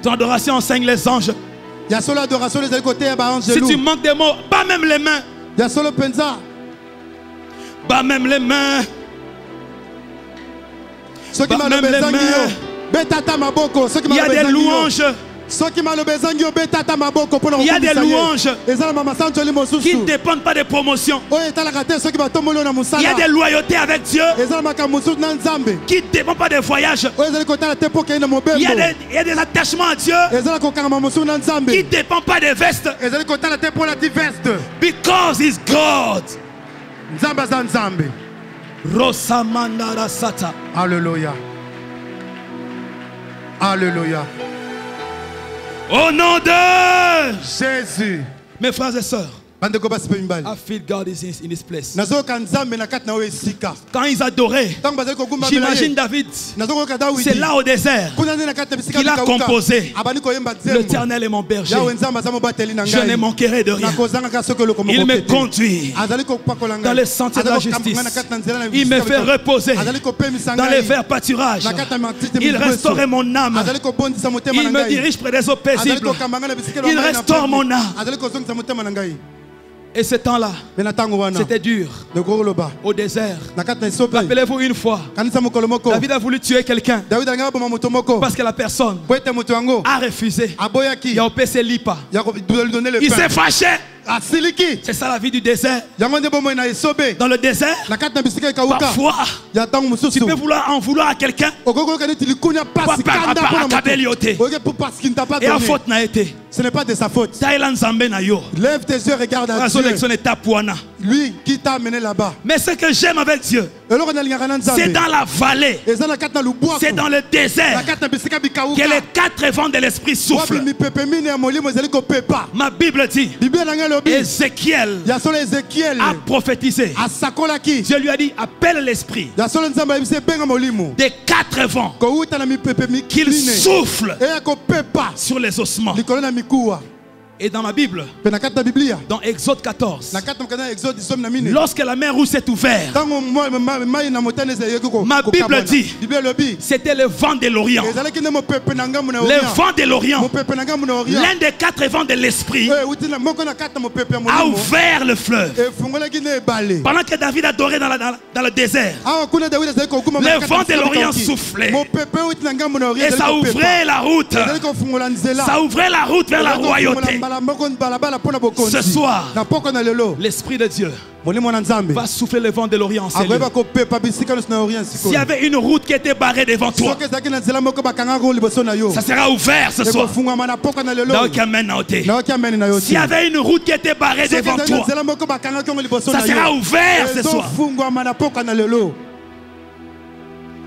Ton adoration enseigne les anges. Si tu manques des mots, pas même les mains. Pas même les mains. Pas même les mains. Il y a des louanges. Il y a des louanges qui ne dépendent pas des promotions. Il y a des loyautés avec Dieu qui ne dépendent pas des voyages. Il y a des attachements à Dieu qui ne dépendent pas des vestes. Because He's God. Alléluia. Alléluia. Au nom de Jésus. Mes frères et sœurs, I feel God is in this place. Quand ils adoraient, j'imagine David, c'est là au désert qu'il a composé. L'Éternel est mon berger, je ne manquerai de rien. Il me conduit dans les sentiers de la justice. Il me fait reposer dans les verts pâturages. Il restaure mon âme. Il me dirige près des eaux paisibles. Il restaure mon âme. Et ce temps-là, c'était dur. Au désert. Rappelez-vous une fois, David a voulu tuer quelqu'un parce que la personne a refusé. Il a opéré ses lipas. Il s'est fâché. C'est ça la vie du désert. Dans le désert, parfois, tu peux en vouloir à quelqu'un et en faute n'a été. Ce n'est pas de sa faute. Lève tes yeux, regarde à Dieu. Lui qui t'a amené là-bas. Mais ce que j'aime avec Dieu, c'est dans la vallée, c'est dans le désert que les quatre vents de l'esprit soufflent. Ma Bible dit, Ézéchiel a prophétisé. Dieu lui a dit, appelle l'esprit des quatre vents qu'il souffle sur les ossements. Et dans ma Bible, dans Exode 14, lorsque la mer rouge s'est ouverte, ma Bible dit, c'était le vent de l'Orient. Le vent de l'Orient, l'un des quatre vents de l'esprit, a ouvert le fleuve. Pendant que David adorait dans le désert, le vent de l'Orient soufflait. Et ça ouvrait la route. Ça ouvrait la route vers la royauté. Ce soir, l'Esprit de Dieu va souffler le vent de l'Orient. S'il y avait une route qui était barrée devant toi, ça sera ouvert ce soir. S'il y avait une route qui était barrée devant toi, ça sera ouvert ce soir.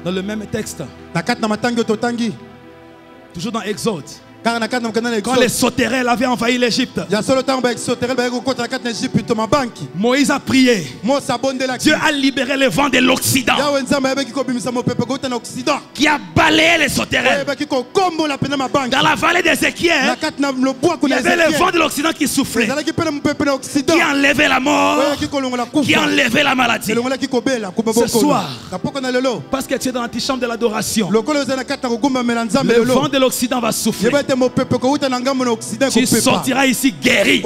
Dans le même texte, toujours dans Exode, quand les sauterelles avaient envahi l'Égypte, Moïse a prié. Dieu a libéré le vent de l'Occident qui a balayé les sauterelles. Dans la vallée d'Ézéchiel, il y avait le vent de l'Occident qui soufflait, qui enlevait la mort, qui enlevait la maladie. Ce soir, parce que tu es dans l'antichambre de l'adoration, le vent de l'Occident va souffler. Tu sortiras ici guéri.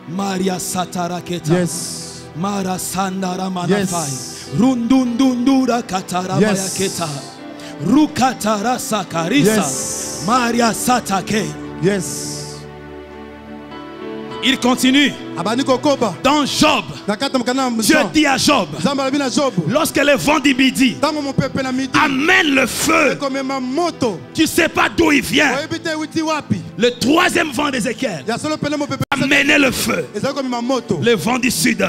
Maria Sataraketa. Yes. Mara Sandara Manafai. Rundundundura Katarabayaketa. Rukatara Sakarisa. Maria Satake. Yes. Il continue. Dans Job, Dieu dit à Job, lorsque le vent du midi amène le feu, tu ne sais pas d'où il vient. Le troisième vent d'Ézéchiel amenait le feu. Le vent du sud.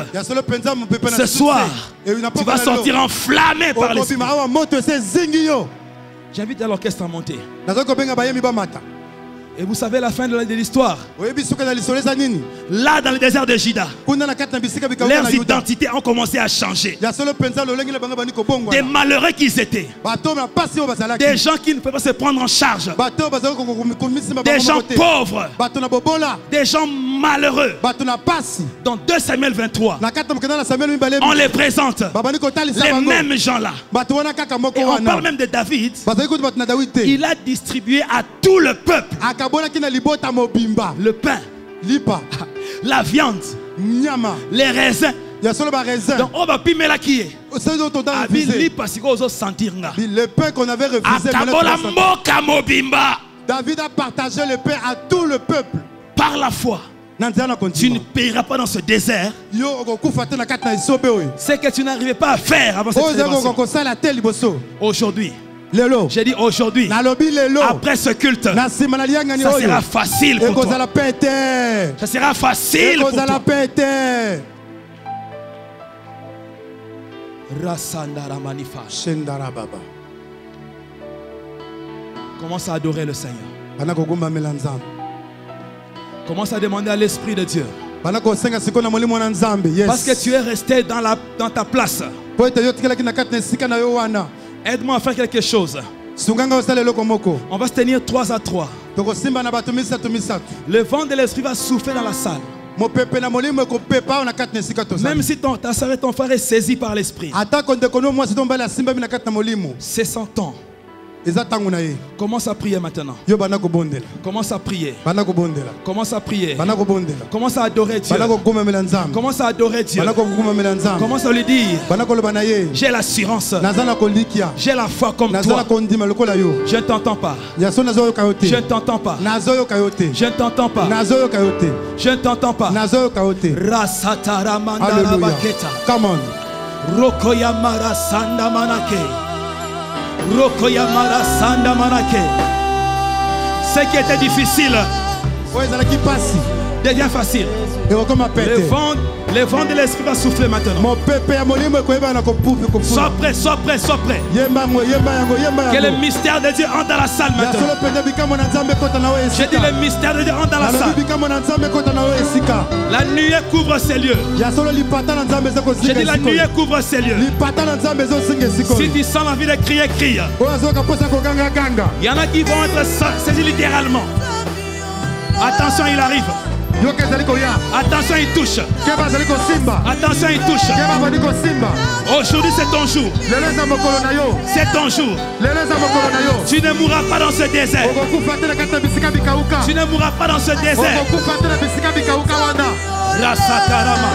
Ce soir, tu vas sortir enflammé par l'esprit. J'invite l'orchestre à monter. Et vous savez la fin de l'histoire. Là dans le désert de Juda, leurs identités ont commencé à changer. Des malheureux qu'ils étaient. Des gens qui ne peuvent pas se prendre en charge. Des gens pauvres. Des gens malheureux. Dans 2 Samuel 23, on les présente, les mêmes gens-là. Et on parle même de David. Il a distribué à tout le peuple le pain, la viande, les raisins. Donc on va pimer la qui est. Le pain qu'on avait refusé. David a partagé le pain à tout le peuple. Par la foi, tu ne paieras pas dans ce désert ce que tu n'arrivais pas à faire avant cette célébration. Aujourd'hui, j'ai dit aujourd'hui, après ce culte, ça sera facile pour toi. Ça sera facile pour toi. Commence à adorer le Seigneur. Commence à demander à l'Esprit de Dieu. Parce que tu es resté dans ta place. Aide-moi à faire quelque chose. On va se tenir 3 à 3. Le vent de l'Esprit va souffler dans la salle. Même si ta soeur et ton frère est saisi par l'Esprit, c'est son temps. Commence à prier maintenant. Commence à prier. Commence à prier. Commence à adorer Dieu. Commence à adorer Dieu. Commence à lui dire: j'ai l'assurance. J'ai la foi comme toi. Je ne t'entends pas. Je ne t'entends pas. Je ne t'entends pas. Je ne t'entends pas. Rasatara mandara baketa. Come on. Rokoyamara sanda manake. Rokoyamara sanda manake. Ce qui était difficile devient facile. Le vent de l'Esprit va souffler maintenant. Sois prêt, sois prêt, sois prêt. Que le mystère de Dieu entre dans la salle maintenant. J'ai dit le mystère de Dieu entre dans la salle. La nuée couvre ces lieux. J'ai dit la nuée couvre ces lieux. Si tu sens l'envie de crier, crie. Il y en a qui vont être saisis littéralement. Attention, il arrive. Attention, il touche. Attention, il touche. Aujourd'hui, c'est ton jour. C'est ton jour. Tu ne mourras pas dans ce désert. Tu ne mourras pas dans ce désert. Rasatarama.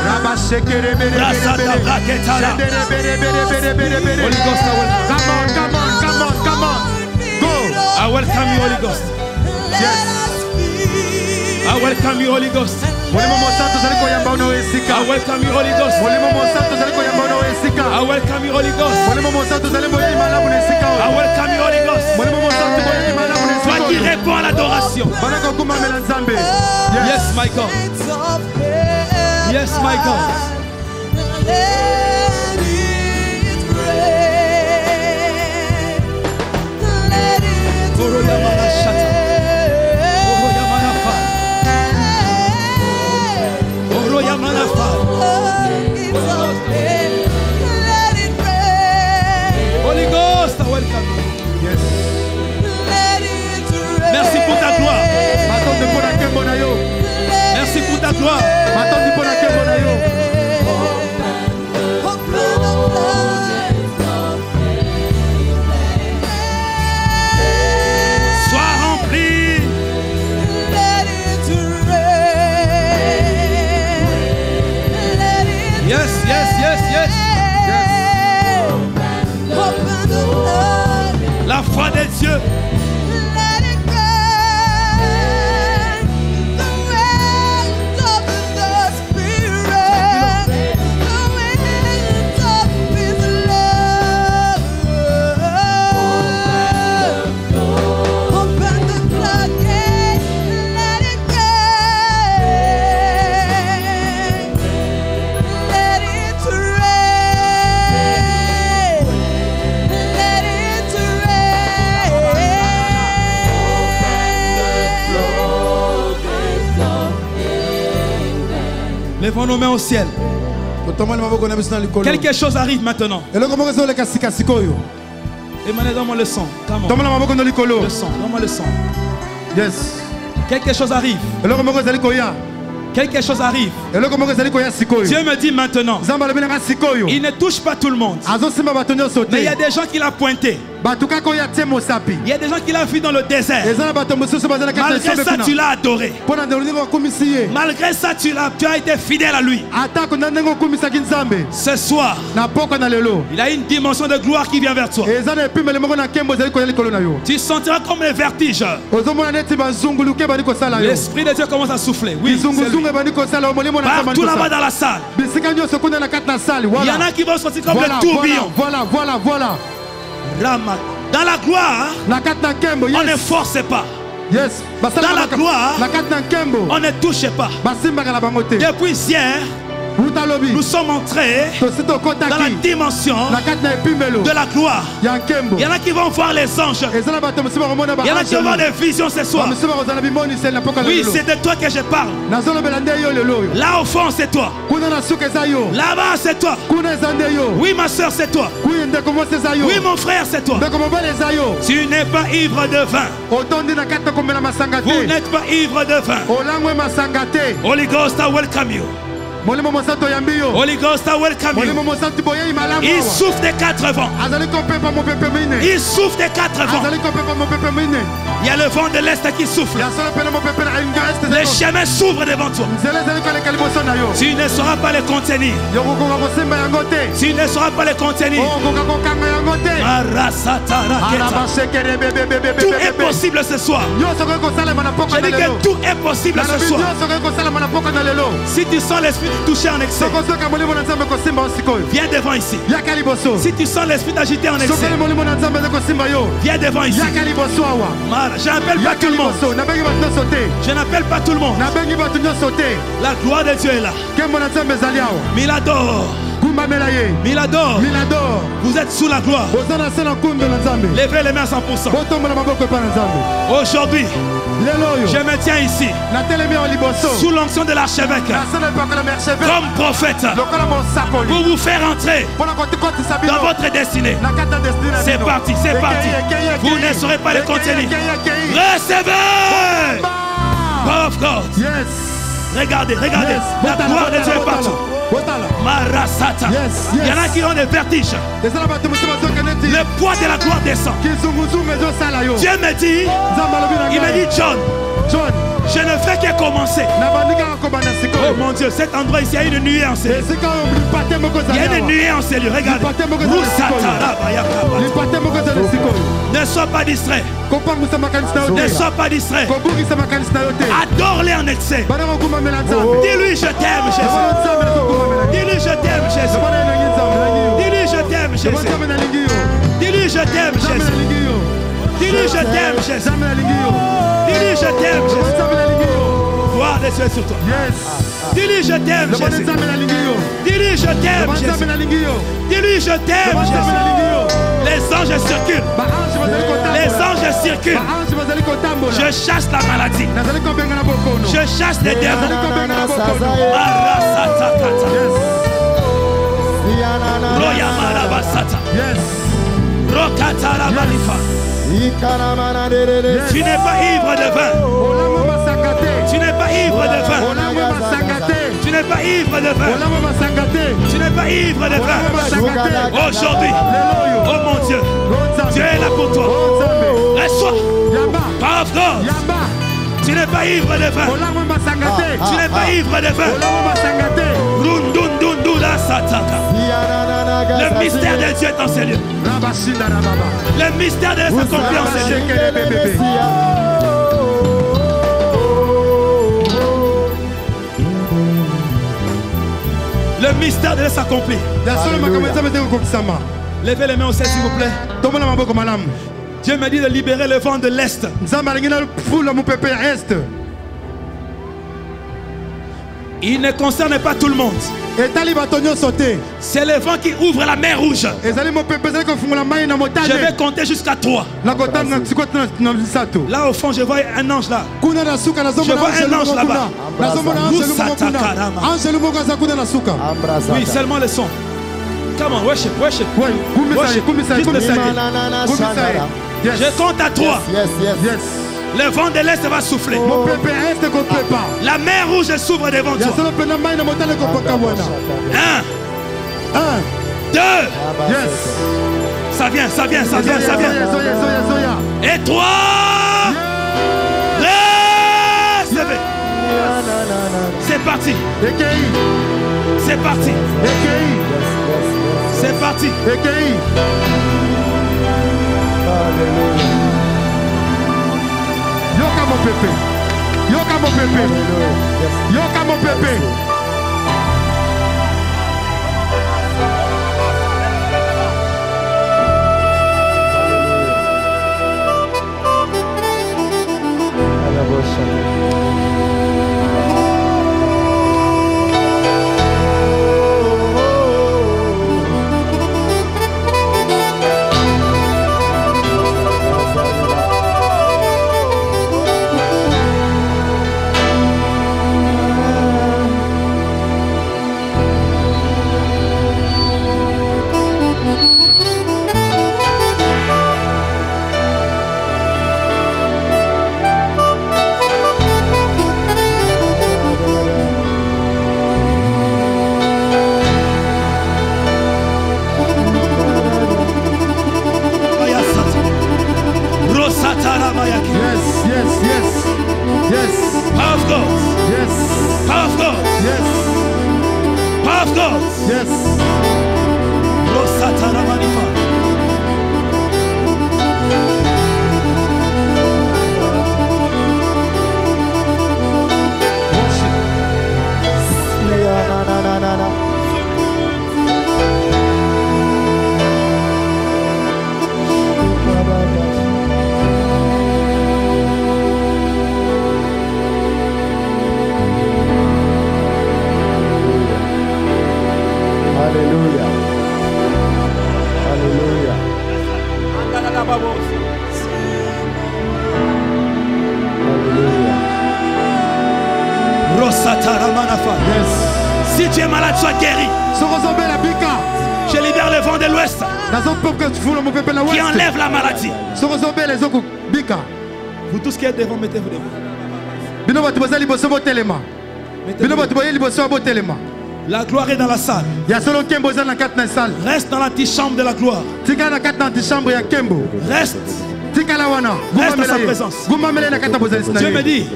Rasatabraketara. Holy Ghost, come on. Go. I welcome you, Holy Ghost. Yes. I welcome you, Holy Ghost. I welcome you, Holy Ghost. I welcome you, Holy Ghost. I welcome you, Holy Ghost. Toi qui réponds à l'adoration. Yes, my God. Yes, my God. Holy Ghost, I welcome you. Yes. Merci pour ta gloire. Merci pour ta gloire. Sois rempli. Yes, yes, yes, yes. La foi des dieux. Lèvons nos mains au ciel. Quelque chose arrive maintenant. Emmanuel, donne-moi le son. Le son, donne-moi le son. Yes. Quelque chose arrive. quelque chose arrive. Dieu me dit maintenant, il ne touche pas tout le monde. Mais il y a des gens qu'il a pointés. Il y a des gens qu'il a vus dans le désert. Malgré ça, tu l'as adoré. Malgré ça, tu as été fidèle à lui. Ce soir, il a une dimension de gloire qui vient vers toi. Tu sentiras comme les vertiges. L'Esprit de Dieu commence à souffler. Oui, partout là-bas dans la salle. Il y en a qui vont sortir comme le tourbillon. Voilà. Dans la gloire, on ne force pas. Dans la gloire, on ne touche pas. Depuis hier, nous sommes entrés dans la dimension de la gloire. Il y en a qui vont voir les anges. Il y en a qui vont voir des visions ce soir. Oui, c'est de toi que je parle. Là au fond, c'est toi. Là-bas, c'est toi. Oui, ma soeur, c'est toi. Oui, mon frère, c'est toi. Tu n'es pas ivre de vin. Vous n'êtes pas ivre de vin. Holy Ghost, I welcome you. Holy Ghost, I welcome you. Il souffle des 4 vents. Il souffle des 4 vents. Il y a le vent de l'Est qui souffle. Les chemins s'ouvrent devant toi. Tu ne sauras pas les contenir. Tu ne sauras pas les contenir. Tout est possible ce soir. Je dis que tout est possible ce soir. Si tu sens l'esprit touché en excès, viens devant ici. Si tu sens l'esprit agité en excès, viens devant ici. Je n'appelle pas tout le monde. Je n'appelle pas tout le monde. La gloire de Dieu est là. Milador. Milador. Vous êtes sous la gloire. Levez les mains à 100%. Aujourd'hui, je me tiens ici sous l'onction de l'archevêque comme prophète pour vous faire entrer dans votre destinée. C'est parti, c'est parti. Vous ne saurez pas les contenir. Recevez. Power of God. Regardez. La gloire de Dieu est partout. Marasata. Il y en a qui ont des vertiges. Le poids de la gloire descend. Dieu me dit, il me dit, John, je ne fais que commencer. Oh mon Dieu, cet endroit ici, il y a une nuée en ces lieux. Il y a une nuée en ces lieux, regardez. Ne sois pas distrait. Ne sois pas distrait. Adore-les en excès. Dis-lui, je t'aime, Jésus. Dis-lui, je t'aime, Jésus. Dis-lui, je t'aime, Jésus. Dis-lui, je t'aime, Jésus. Dis-lui, je t'aime, Jésus. Dis-lui, je t'aime, Jésus. Gloire de Dieu sur toi. Dis-lui, je t'aime, Jésus. Dis-lui, je t'aime, Jésus. Dis-lui, je t'aime, Jésus. Les anges circulent. Les anges circulent. Je chasse la maladie. Je chasse les démons. Tu n'es pas ivre de vin. Tu n'es pas ivre de vin. Tu n'es pas ivre de vin. Tu n'es pas ivre de vin. Aujourd'hui, oh mon Dieu, Dieu est là pour toi. Reçois. Power of God. Tu n'es pas ivre de vin. Tu n'es pas ivre de vin. Le mystère de Dieu est en ces lieux. Le mystère de Dieu s'accomplit en ces lieux. Le mystère de Dieu s'accomplit. Levez les mains au ciel, s'il vous plaît. Dieu m'a dit de libérer le vent de l'Est. Il ne concerne pas tout le monde. C'est le vent qui ouvre la mer rouge. Je vais compter jusqu'à 3. Là au fond, je vois un ange là. Je vois un ange là-bas. Oui, seulement le son. Come on, worship. Worship. Juste le second. Je compte à 3. Le vent de l'Est va souffler. La mer rouge s'ouvre devant toi. 1, 2. Yes. Ça vient. Et 3. Recevez. C'est parti. C'est parti. C'est parti. Yoka mon pépé. Yoka mon pépé. Yoka mon pépé. Si tu es malade, sois guéri. Je libère le vent de l'Ouest qui enlève la maladie. Vous tous qui êtes devant, mettez-vous devant. La gloire est dans la salle. Reste dans l'antichambre de la gloire. Reste. Reste dans sa présence. Dieu me dit,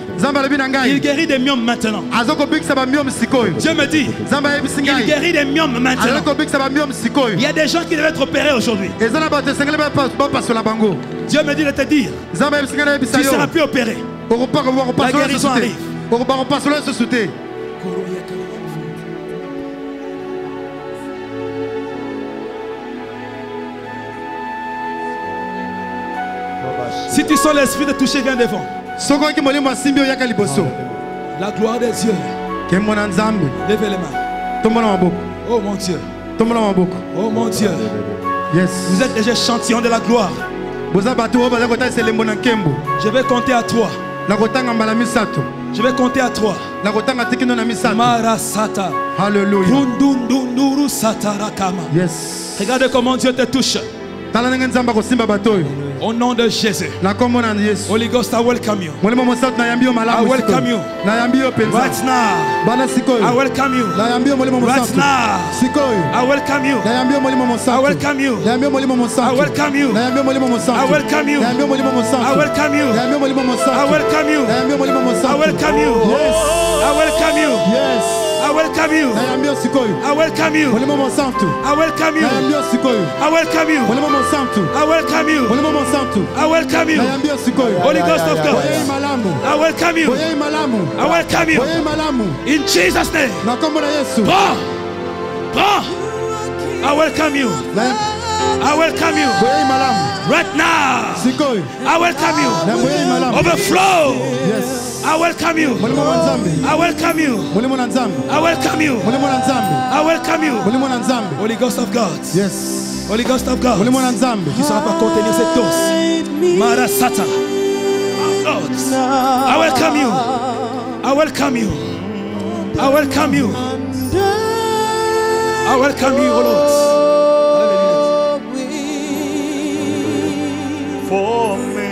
il guérit des myomes maintenant. Dieu me dit, il guérit des myomes maintenant. Il y a des gens qui devaient être opérés aujourd'hui. Dieu me dit de te dire, tu ne seras plus opéré. La guérison arrive. Si tu sens l'esprit de toucher, viens devant. La gloire des dieux. Levez les mains. Oh mon Dieu. Oh mon Dieu. Yes. Vous êtes des échantillons de la gloire. Je vais compter à 3. Je vais compter à 3. Marasata. Alléluia. Yes. Regarde comment Dieu te touche. Au nom de Jésus. Holy Ghost, I welcome you. I welcome you. Right now. I welcome you. Right now. I welcome you. I welcome you. I welcome you. I welcome you. I welcome you. I welcome you. I welcome you. I welcome you. Yes. I welcome you. Yes. I welcome you. I welcome you. I welcome you. I welcome you. I welcome you. I welcome you. Holy Ghost of God. I welcome you. I welcome you. In Jesus' name. Prends. I welcome you. I welcome you. Right now. I welcome you. Overflow. Yes. I welcome you. I welcome you. I welcome you. I welcome you. Holy Ghost of God. Yes. Holy Ghost of God. Tu ne sauras pas contenir cette dose. Marasata. God. I welcome you. I welcome you. I welcome you. I welcome you, O Lord. For me.